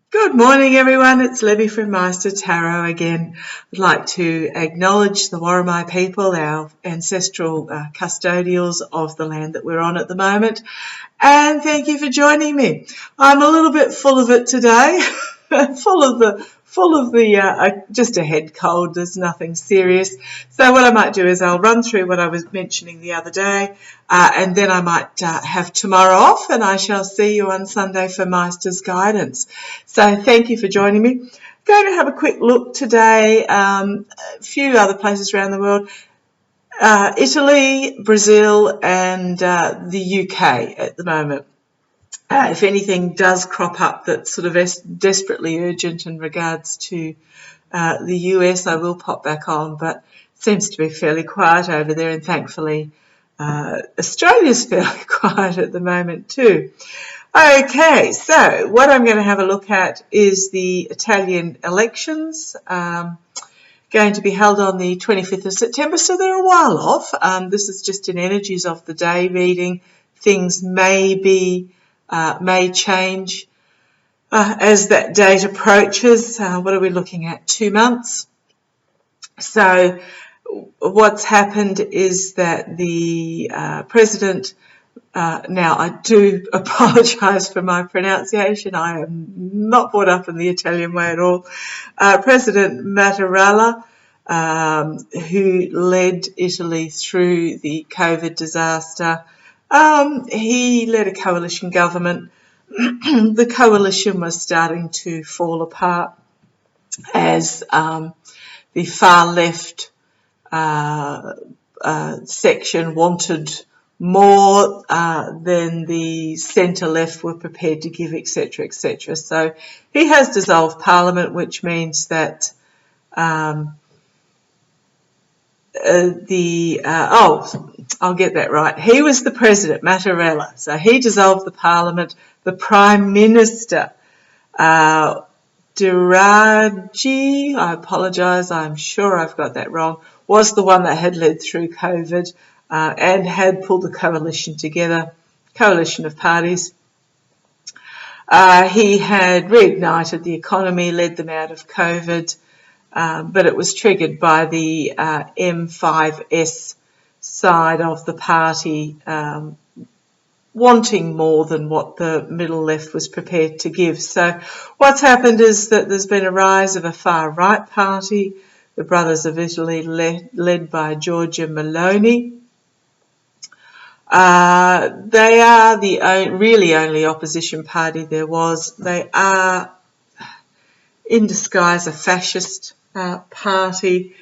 Good morning, everyone. It's Libby from Master Tarot again. I'd like to acknowledge the Warramai people, our ancestral custodials of the land that we're on at the moment, and thank you for joining me. I'm a little bit full of it today, full of the just a head cold. There's nothing serious. So what I might do is I'll run through what I was mentioning the other day, and then I might have tomorrow off, and I shall see you on Sunday for Meister's Guidance. So thank you for joining me. Going to have a quick look today, a few other places around the world. Italy, Brazil, and the UK at the moment. If anything does crop up that's sort of desperately urgent in regards to the US, I will pop back on, but it seems to be fairly quiet over there, and thankfully Australia's fairly quiet at the moment too. Okay, so what I'm going to have a look at is the Italian elections, going to be held on the 25th of September, so they're a while off. This is just an energies of the day reading. Things may change as that date approaches. What are we looking at? 2 months. So what's happened is that the president, now I do apologise for my pronunciation, I am not brought up in the Italian way at all, President Mattarella, who led Italy through the COVID disaster, he led a coalition government. The coalition was starting to fall apart as the far left section wanted more than the centre left were prepared to give, etc., etc. So he has dissolved Parliament, which means that I'll get that right. He was the president, Mattarella. So he dissolved the Parliament. The Prime Minister, Draghi, I apologise, I'm sure I've got that wrong, was the one that had led through COVID and had pulled the coalition together, coalition of parties. He had reignited the economy, led them out of COVID, but it was triggered by the M5S side of the party wanting more than what the middle left was prepared to give. So what's happened is that there's been a rise of a far-right party, the Brothers of Italy, led by Giorgia Meloni. They are the really only opposition party there was. They are, in disguise, a fascist party.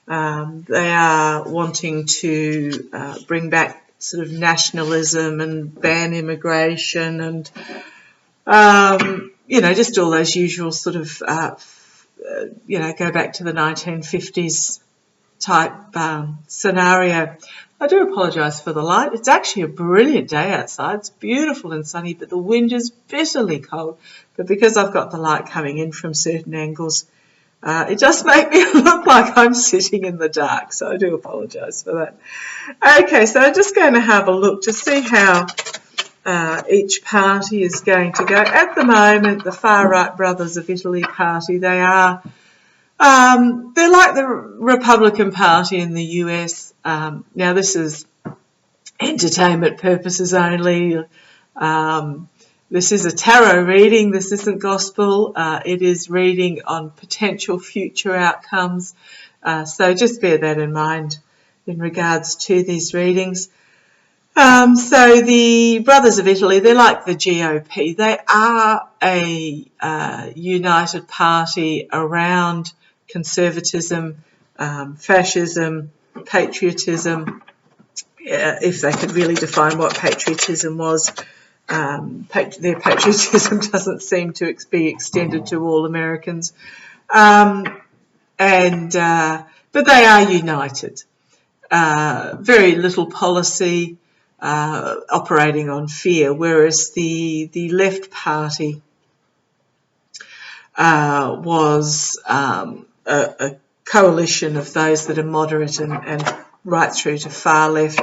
They are wanting to bring back sort of nationalism and ban immigration and, just all those usual sort of, go back to the 1950s type scenario. I do apologise for the light. It's actually a brilliant day outside. It's beautiful and sunny, but the wind is bitterly cold. But because I've got the light coming in from certain angles, it does make me look like I'm sitting in the dark, so I do apologise for that. Okay, so I'm just going to have a look to see how each party is going to go. At the moment, the far-right Brothers of Italy party, they are, they're like the Republican Party in the US. Now, this is entertainment purposes only. This is a tarot reading. This isn't gospel. It is reading on potential future outcomes. So just bear that in mind in regards to these readings. So the Brothers of Italy, they're like the GOP. They are a united party around conservatism, fascism, patriotism, if they could really define what patriotism was. Their patriotism doesn't seem to be extended to all Americans, but they are united. Very little policy operating on fear, whereas the left party was a coalition of those that are moderate and right through to far left.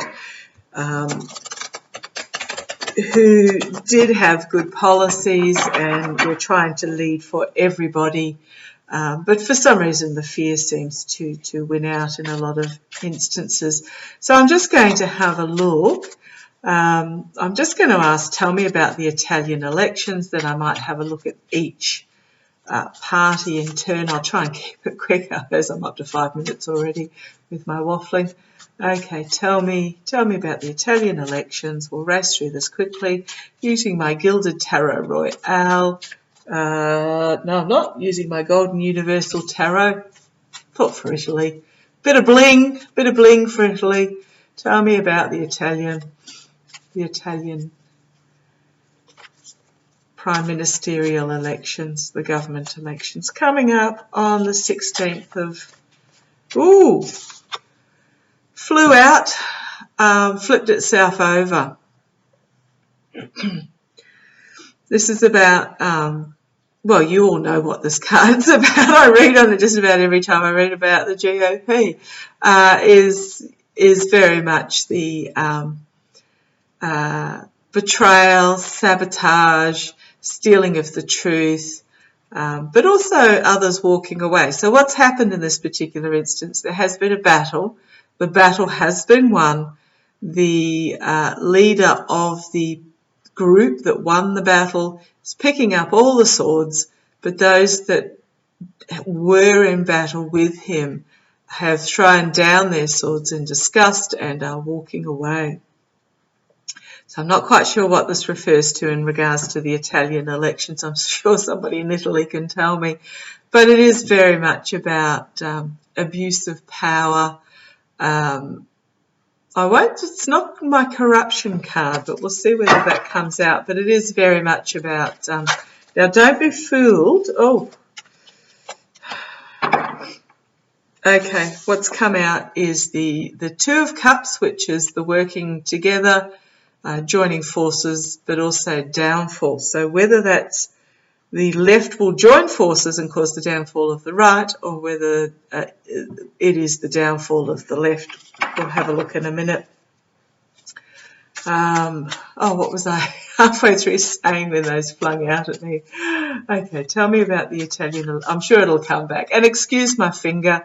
who did have good policies and were trying to lead for everybody. But for some reason, the fear seems to win out in a lot of instances. So I'm just going to have a look. I'm just going to ask, tell me about the Italian elections, then I might have a look at each party in turn. I'll try and keep it quick, as I'm up to 5 minutes already with my waffling. Okay, tell me about the Italian elections. We'll race through this quickly using my Gilded Tarot Royale. No, I'm not using my Golden Universal Tarot. Thought for Italy. Bit of bling for Italy. Tell me about the Italian prime ministerial elections, the government elections coming up on the 16th of... Ooh! Flew out, flipped itself over. This is about, well, you all know what this card's about. I read on it just about every time I read about the GOP. Is very much the betrayal, sabotage, stealing of the truth, but also others walking away. So what's happened in this particular instance? There has been a battle. The battle has been won. The leader of the group that won the battle is picking up all the swords, but those that were in battle with him have thrown down their swords in disgust and are walking away. So I'm not quite sure what this refers to in regards to the Italian elections. I'm sure somebody in Italy can tell me. But it is very much about abuse of power. It's not my corruption card, but we'll see whether that comes out. But it is very much about, now don't be fooled. Oh, okay, what's come out is the Two of Cups, which is the working together, joining forces, but also downfall. So whether that's the left will join forces and cause the downfall of the right, or whether it is the downfall of the left. We'll have a look in a minute. What was I halfway through saying when those flung out at me? Okay, tell me about the Italian. I'm sure it'll come back. And excuse my finger.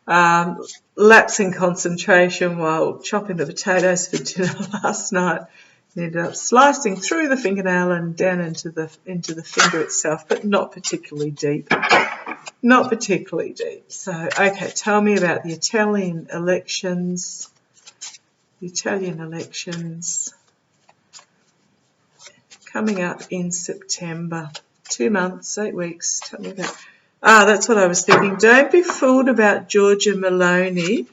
Lapse in concentration while chopping the potatoes for dinner last night. Ended up slicing through the fingernail and down into the finger itself, but not particularly deep. Not particularly deep. So, okay, tell me about the Italian elections. The Italian elections coming up in September. 2 months, 8 weeks. Tell me about... that's what I was thinking. Don't be fooled about Giorgia Meloni.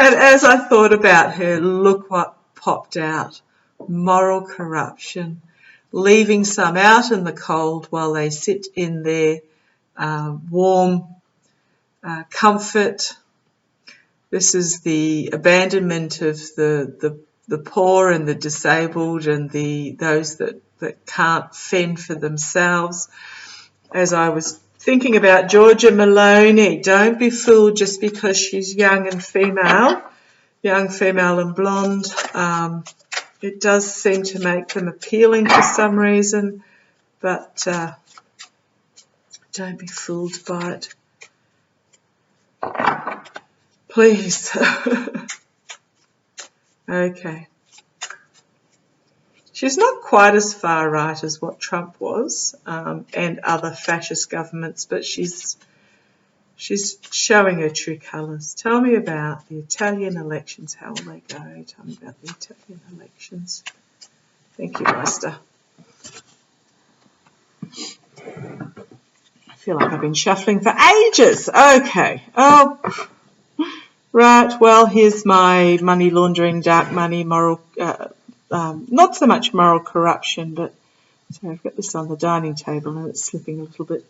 And as I thought about her, look what popped out. Moral corruption. Leaving some out in the cold while they sit in their warm comfort. This is the abandonment of the poor and the disabled and those that can't fend for themselves. As I was thinking about Giorgia Meloni, don't be fooled just because she's young and female and blonde. It does seem to make them appealing for some reason, but don't be fooled by it. Please. Okay. She's not quite as far right as what Trump was and other fascist governments, but she's showing her true colours. Tell me about the Italian elections. How will they go? Tell me about the Italian elections. Thank you, Buster. I feel like I've been shuffling for ages. Okay. Oh, right. Well, here's my money laundering, dark money, moral... not so much moral corruption, but so I've got this on the dining table and it's slipping a little bit.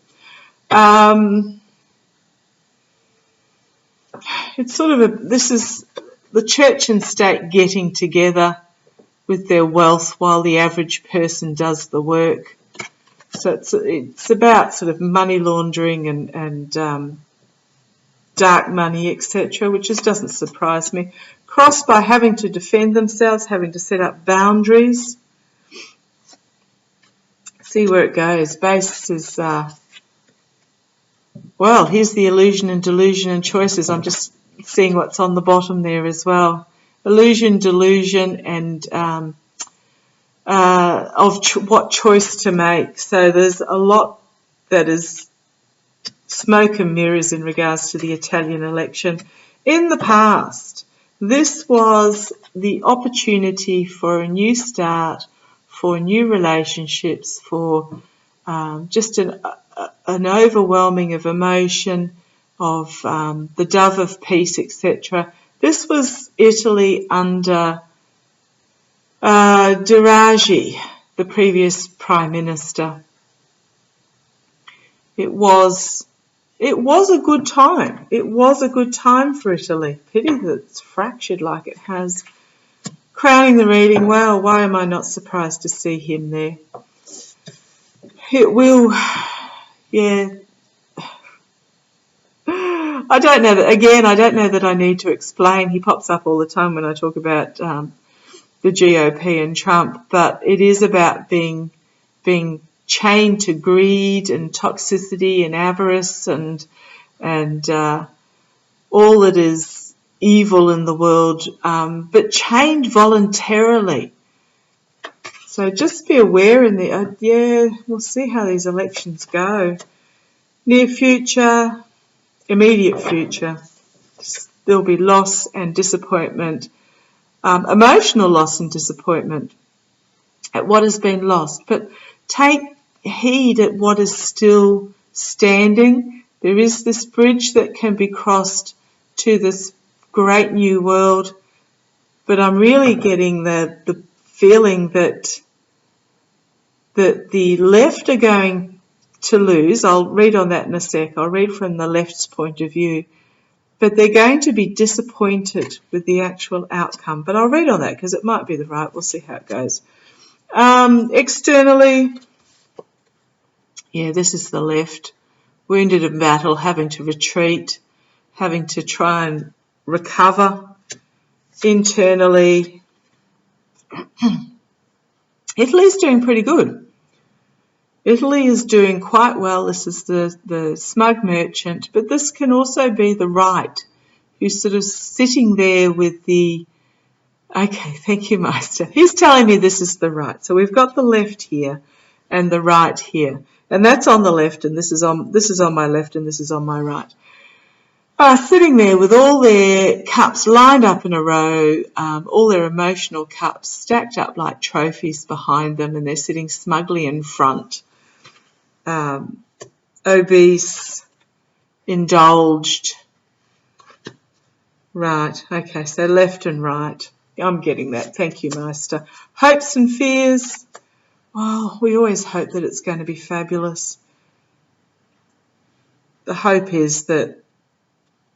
It's sort of this is the church and state getting together with their wealth while the average person does the work. So it's about sort of money laundering and dark money, etc., which just doesn't surprise me. Cross by having to defend themselves, having to set up boundaries. See where it goes. Base is, well, here's the illusion and delusion and choices. I'm just seeing what's on the bottom there as well. Illusion, delusion, and what choice to make. So there's a lot that is smoke and mirrors in regards to the Italian election. In the past, this was the opportunity for a new start, for new relationships, for just an overwhelming of emotion, of the dove of peace, etc. This was Italy under Draghi, the previous Prime Minister. It was a good time. It was a good time for Italy. Pity that it's fractured like it has. Crowning the reading, well, why am I not surprised to see him there? It will, yeah. I don't know that I need to explain. He pops up all the time when I talk about the GOP and Trump, but it is about being chained to greed and toxicity and avarice and all that is evil in the world, but chained voluntarily. So just be aware in the, we'll see how these elections go. Near future, immediate future, there'll be loss and disappointment, emotional loss and disappointment at what has been lost. But take heed at what is still standing. There is this bridge that can be crossed to this great new world, but I'm really getting the feeling that the left are going to lose. I'll read on that in a sec. I'll read from the left's point of view. But they're going to be disappointed with the actual outcome. But I'll read on that because it might be the right. We'll see how it goes. Externally, yeah, this is the left. Wounded in battle, having to retreat, having to try and recover. Internally, Italy's doing pretty good. Italy is doing quite well. This is the smug merchant, but this can also be the right, who's sort of sitting there with the, okay, thank you, Meister. He's telling me this is the right. So we've got the left here and the right here. And that's on the left, and this is on my left, and this is on my right. Sitting there with all their cups lined up in a row, all their emotional cups stacked up like trophies behind them, and they're sitting smugly in front. Obese, indulged. Right, okay, so left and right. I'm getting that. Thank you, Meister. Hopes and fears. Well, we always hope that it's going to be fabulous. The hope is that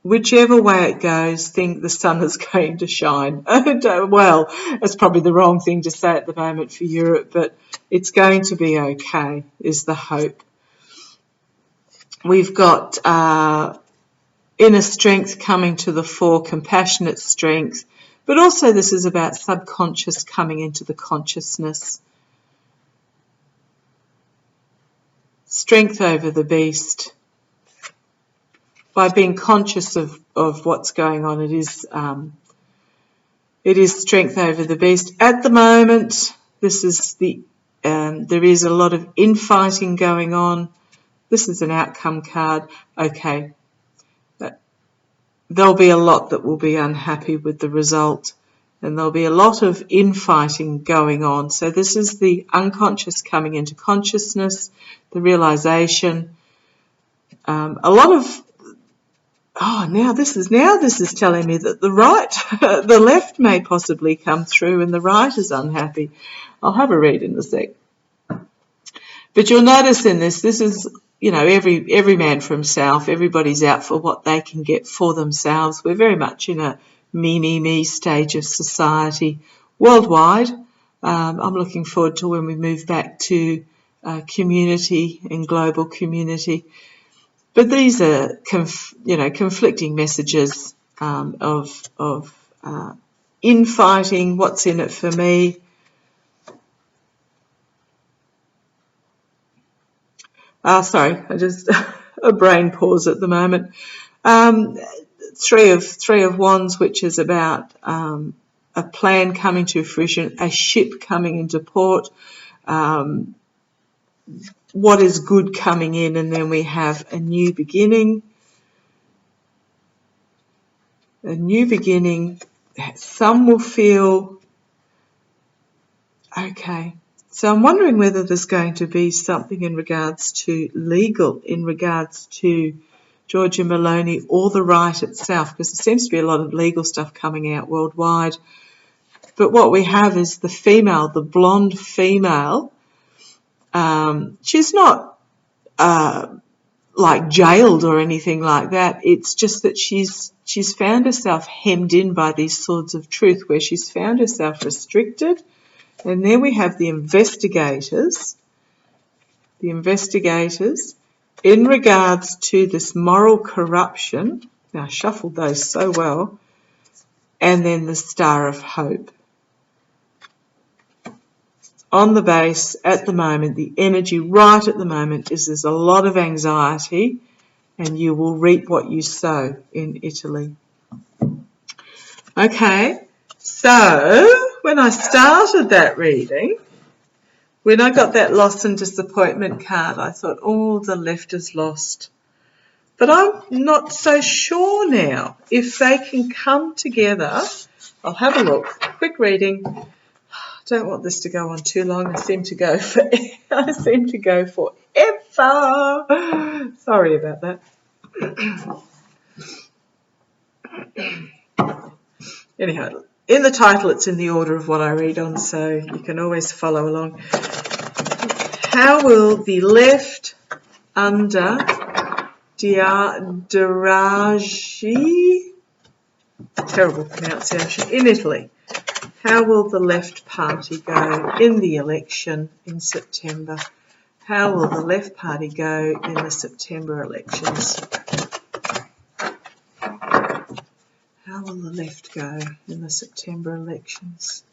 whichever way it goes, think the sun is going to shine. Well, that's probably the wrong thing to say at the moment for Europe, but it's going to be okay, is the hope. We've got inner strength coming to the fore, compassionate strength, but also this is about subconscious coming into the consciousness. Strength over the beast. By being conscious of what's going on, it is strength over the beast. At the moment, this is there is a lot of infighting going on. This is an outcome card. Okay, there'll be a lot that will be unhappy with the result, and there'll be a lot of infighting going on. So this is the unconscious coming into consciousness, the realization. A lot of now this is telling me that the right, the left may possibly come through, and the right is unhappy. I'll have a read in a sec. But you'll notice in this is, every man for himself. Everybody's out for what they can get for themselves. We're very much in a me stage of society worldwide. I'm looking forward to when we move back to community and global community. But these are, conflicting messages of infighting. What's in it for me? Sorry, I just a brain pause at the moment. Three of Wands, which is about a plan coming to fruition, a ship coming into port, what is good coming in, and then we have a new beginning. A new beginning. Some will feel okay. So I'm wondering whether there's going to be something in regards to legal, in regards to Georgia Maloney or the right itself, because there seems to be a lot of legal stuff coming out worldwide. But what we have is the female, the blonde female. She's not like jailed or anything like that. It's just that she's found herself hemmed in by these swords of truth, where she's found herself restricted. And then we have the investigators. The investigators in regards to this moral corruption. Now, I shuffled those so well. And then the Star of Hope. On the base at the moment, the energy right at the moment is there's a lot of anxiety, and you will reap what you sow in Italy. Okay, so when I started that reading, when I got that loss and disappointment card, I thought, oh, the left is lost. But I'm not so sure now if they can come together. I'll have a look. Quick reading. Don't want this to go on too long. I seem to go forever. Sorry about that. Anyhow, in the title, it's in the order of what I read on, so you can always follow along. How will the left under Diragi, terrible pronunciation, in Italy? How will the left party go in the election in September? How will the left party go in the September elections? How will the left go in the September elections?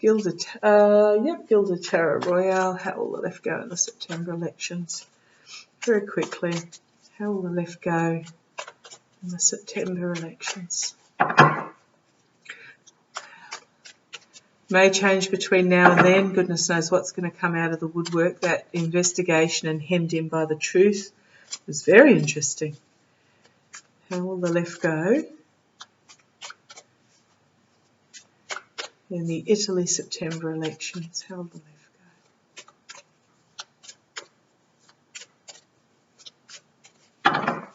Gilded Tarot Royale. How will the left go in the September elections? Very quickly, how will the left go in the September elections? May change between now and then. Goodness knows what's going to come out of the woodwork. That investigation and hemmed in by the truth was very interesting. How will the left go in the Italy September elections? How will the left go?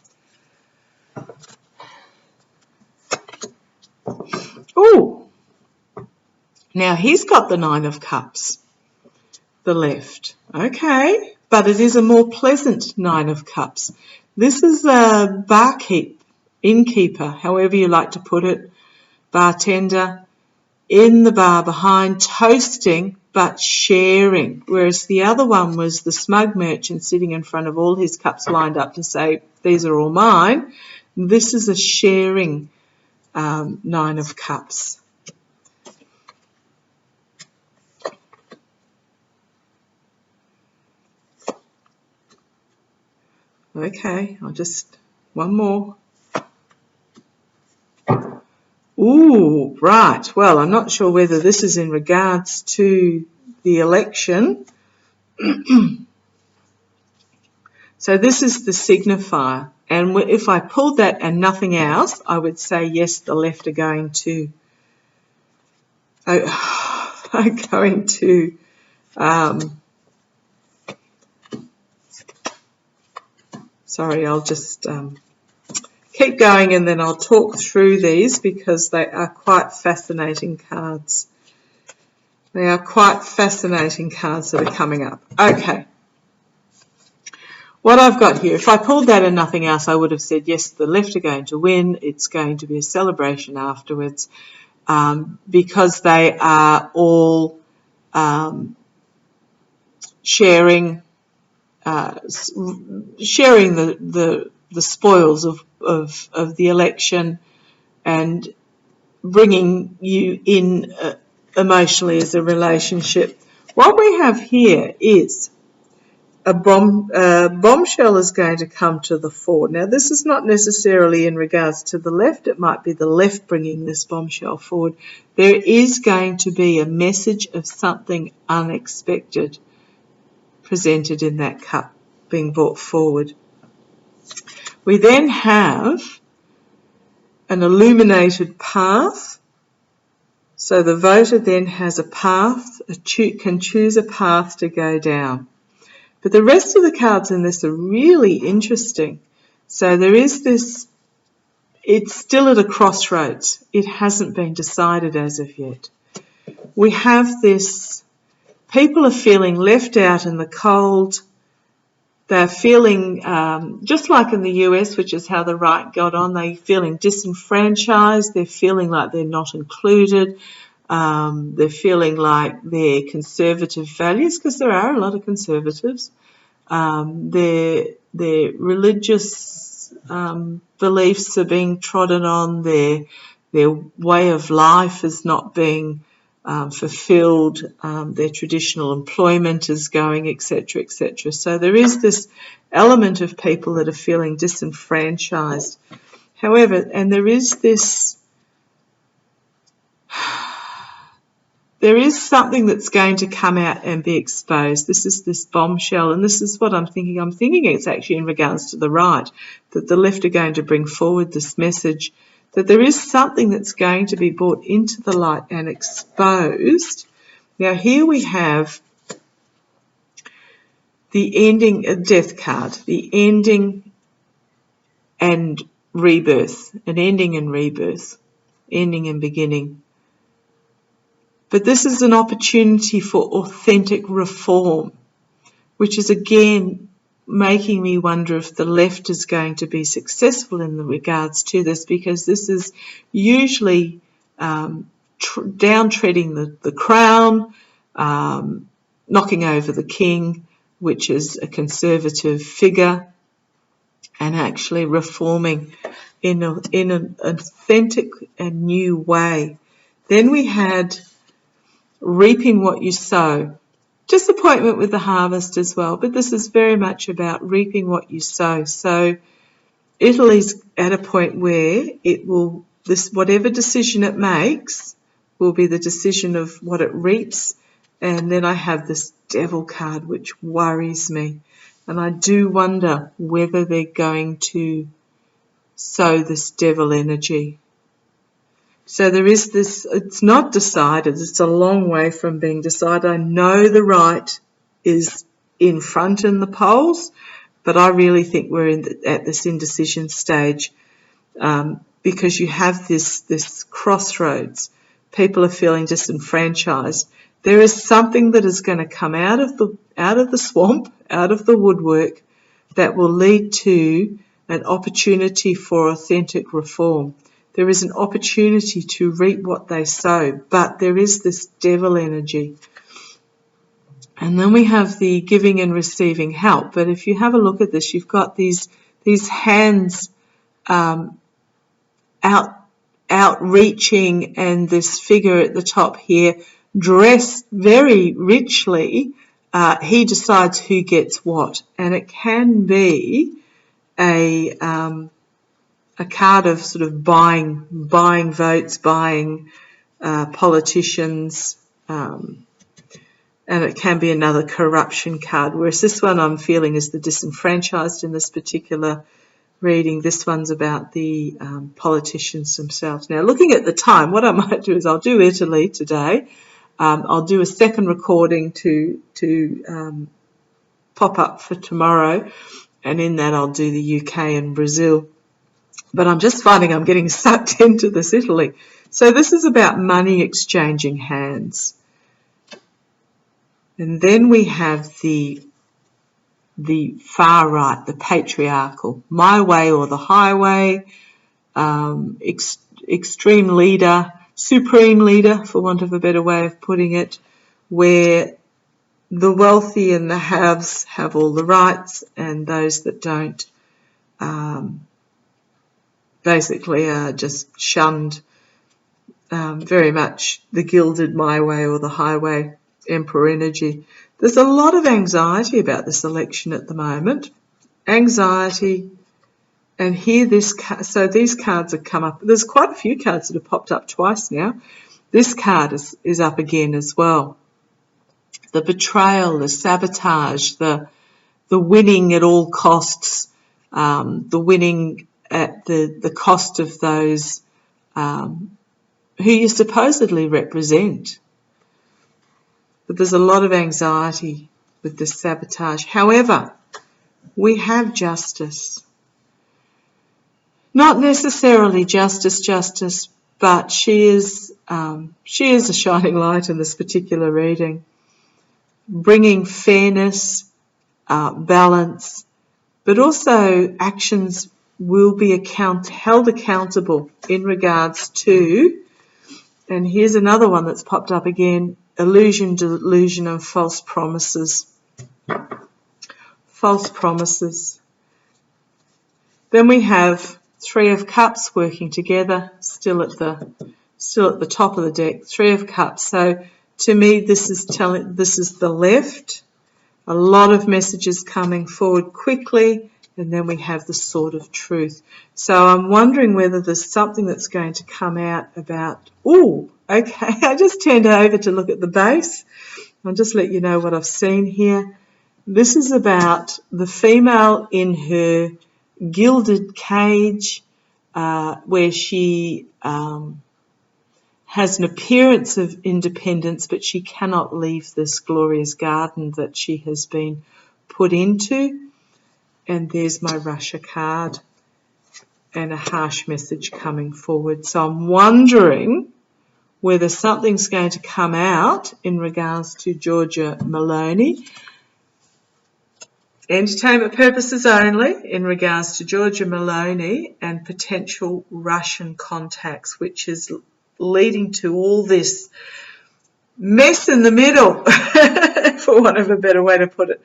Oh! Now, he's got the Nine of Cups, the left. Okay, but it is a more pleasant Nine of Cups. This is a barkeep, innkeeper, however you like to put it, bartender, in the bar behind, toasting but sharing, whereas the other one was the smug merchant sitting in front of all his cups lined up to say, these are all mine. This is a sharing Nine of Cups. Okay, I'll just, one more. Ooh, right. Well, I'm not sure whether this is in regards to the election. So this is the signifier. And if I pulled that and nothing else, I would say, yes, the left are going to, sorry, I'll just keep going and then I'll talk through these because they are quite fascinating cards. They are quite fascinating cards that are coming up. Okay. What I've got here, if I pulled that and nothing else, I would have said, yes, the left are going to win. It's going to be a celebration afterwards because they are all sharing sharing the spoils of the election and bringing you in emotionally as a relationship. What we have here is a bombshell is going to come to the fore. Now, this is not necessarily in regards to the left. It might be the left bringing this bombshell forward. There is going to be a message of something unexpected presented in that cup being brought forward. We then have an illuminated path. So the voter then has a path, can choose a path to go down. But the rest of the cards in this are really interesting. So there is this, it's still at a crossroads. It hasn't been decided as of yet. We have this, people are feeling left out in the cold. They're feeling, just like in the US, which is how the right got on, they're feeling disenfranchised. They're feeling like they're not included. They're feeling like their conservative values, because there are a lot of conservatives, their religious beliefs are being trodden on, their way of life is not being fulfilled, their traditional employment is going, etc., etc. So there is this element of people that are feeling disenfranchised. However, and there is something that's going to come out and be exposed. This is this bombshell, and this is what I'm thinking. I'm thinking it's actually in regards to the right, that the left are going to bring forward this message that there is something that's going to be brought into the light and exposed. Now here we have the ending, a death card, the ending and rebirth, an ending and rebirth, ending and beginning. But this is an opportunity for authentic reform, which is again making me wonder if the left is going to be successful in regards to this, because this is usually downtreading the crown, knocking over the king, which is a conservative figure, and actually reforming in an authentic and new way. Then we had reaping what you sow. Disappointment with the harvest as well, but this is very much about reaping what you sow. So Italy's at a point where whatever decision it makes will be the decision of what it reaps. And then I have this devil card, which worries me. And I do wonder whether they're going to sow this devil energy. So there is this, it's not decided, it's a long way from being decided. I know the right is in front in the polls, but I really think we're at this indecision stage, because you have this crossroads. People are feeling disenfranchised. There is something that is going to come out of the swamp, out of the woodwork, that will lead to an opportunity for authentic reform. There is an opportunity to reap what they sow, but there is this devil energy. And then we have the giving and receiving help. But if you have a look at this, you've got these hands outreaching, and this figure at the top here, dressed very richly. He decides who gets what, and it can be a card of sort of buying votes, buying politicians, and it can be another corruption card, whereas this one I'm feeling is the disenfranchised in this particular reading. This one's about the politicians themselves. Now, looking at the time, what I might do is I'll do Italy today. I'll do a second recording to pop up for tomorrow, and in that I'll do the UK and Brazil. But I'm just finding I'm getting sucked into this Italy. So this is about money exchanging hands. And then we have the far right, the patriarchal, my way or the highway, extreme leader, supreme leader, for want of a better way of putting it, where the wealthy and the haves have all the rights, and those that don't basically are just shunned. Very much the gilded my way or the highway emperor energy. There's a lot of anxiety about this election at the moment. Anxiety, and here so these cards have come up. There's quite a few cards that have popped up twice now. This card is up again as well. The betrayal, the sabotage, the winning at all costs, the winning at the cost of those who you supposedly represent. But there's a lot of anxiety with this sabotage. However, we have justice. Not necessarily justice, but she is a shining light in this particular reading, bringing fairness, balance, but also actions will be held accountable in regards to, and here's another one that's popped up again, illusion, delusion, and false promises. False promises. Then we have Three of Cups working together, still at the top of the deck. Three of Cups. So to me, this is the left. A lot of messages coming forward quickly, and then we have the Sword of Truth. So I'm wondering whether there's something that's going to come out about, okay, I just turned over to look at the base. I'll just let you know what I've seen here. This is about the female in her gilded cage, where she has an appearance of independence, but she cannot leave this glorious garden that she has been put into. And there's my Russia card and a harsh message coming forward. So I'm wondering whether something's going to come out in regards to Georgia Maloney. Entertainment purposes only, in regards to Georgia Maloney and potential Russian contacts, which is leading to all this mess in the middle, for want of a better way to put it.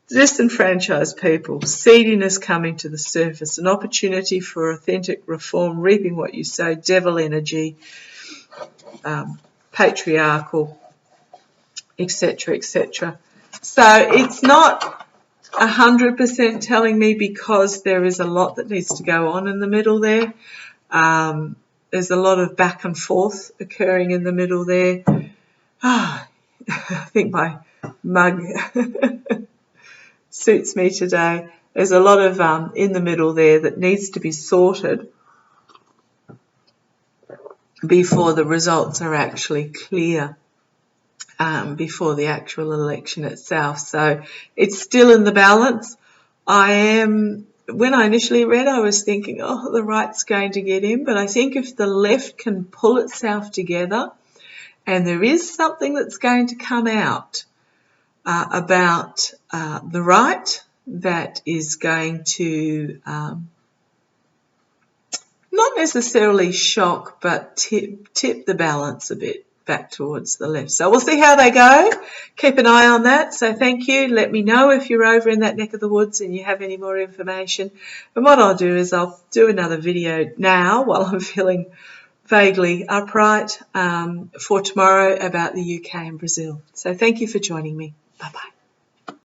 Disenfranchised people, seediness coming to the surface, an opportunity for authentic reform, reaping what you sow, devil energy, patriarchal, etc., etc. So it's not 100% telling me, because there is a lot that needs to go on in the middle there. There's a lot of back and forth occurring in the middle there. I think my mug suits me today. There's a lot of in the middle there that needs to be sorted before the results are actually clear, before the actual election itself. So it's still in the balance. When I initially read, I was thinking, the right's going to get in, but I think if the left can pull itself together, and there is something that's going to come out about the right that is going to not necessarily shock, but tip the balance a bit back towards the left. So we'll see how they go. Keep an eye on that. So thank you. Let me know if you're over in that neck of the woods and you have any more information. And what I'll do is I'll do another video now while I'm feeling vaguely upright for tomorrow about the UK and Brazil. So thank you for joining me. Bye-bye.